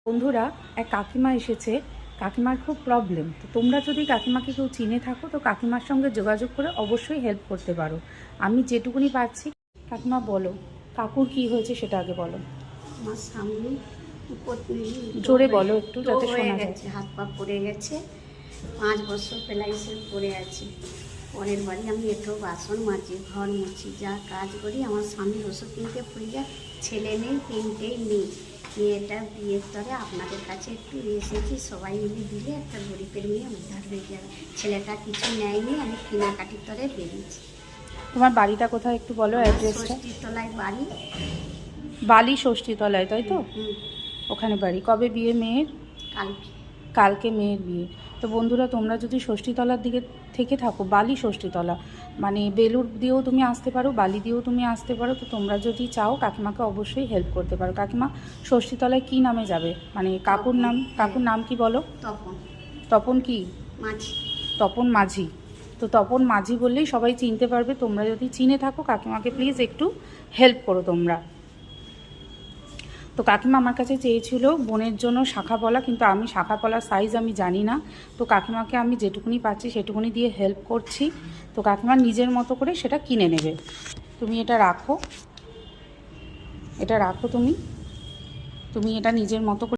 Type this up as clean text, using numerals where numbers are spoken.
বন্ধুরা, এক কাকিমা এসেছে। কাকিমার খুব প্রবলেম। তো তোমরা যদি কাকিমাকে কেউ চিনে থাকো তো কাকিমার সঙ্গে যোগাযোগ করে অবশ্যই হেল্প করতে পারো। আমি যেটুকুনি পারছি। কাকিমা বলো, কাকুর কি হয়েছে সেটা আগে বলো। আমার সামনে জোরে বলো একটু, যাতে শোনা যায়। হাত পা পড়ে গেছে, 5 বছর প্লাইসে পড়ে আছে। পরের বাড়ি আমি একটু বাসন মাজি, ঘর মুছি, যা কাজ করি। আমার স্বামীর ওষুধ কিনতে পড়ে যায়। ছেলে নেই, 3টেই নেই। মেয়েটা বিয়ের তরে আপনাদের কাছে একটু এসেছি, সবাই মিলে দিলে একটা গরিবের মেয়ে উদ্ধার হয়ে যাবে। ছেলেটা কিছু নেয়নি, আমি কেনাকাটির তরে বেরিয়েছি। তোমার বাড়িটা কোথায় একটু বলো, অ্যাড্রেসটা। ষষ্ঠীতলায় বাড়ি। বালি ষষ্ঠীতলায়, তাই তো? হুম। ওখানে বাড়ি। কবে বিয়ে মেয়ের? কালকে। কালকে মেয়ের বিয়ে। তো বন্ধুরা, তোমরা যদি ষষ্ঠীতলার দিকে থেকে থাকো, বালি ষষ্ঠীতলা মানে বেলুর দিয়েও তুমি আসতে পারো, বালি দিয়েও তুমি আসতে পারো। তো তোমরা যদি চাও কাকিমাকে অবশ্যই হেল্প করতে পারো। কাকিমা, ষষ্ঠীতলায় কী নামে যাবে? মানে কাকুর নাম কি বলো? তপন। তপন কি? মাঝি। তপন মাঝি। তো তপন মাঝি বললেই সবাই চিনতে পারবে। তোমরা যদি চিনে থাকো কাকিমাকে প্লিজ একটু হেল্প করো তোমরা। তো কাকিমা আমার কাছে চেয়েছিল বোনের জন্য শাখা পলা, কিন্তু আমি শাখা পলার সাইজ আমি জানি না। তো কাকিমাকে আমি যেটুকুনি পাচ্ছি সেটুকুনি দিয়ে হেল্প করছি। তো কাকিমা নিজের মতো করে সেটা কিনে নেবে। তুমি এটা রাখো, তুমি এটা নিজের মতো করে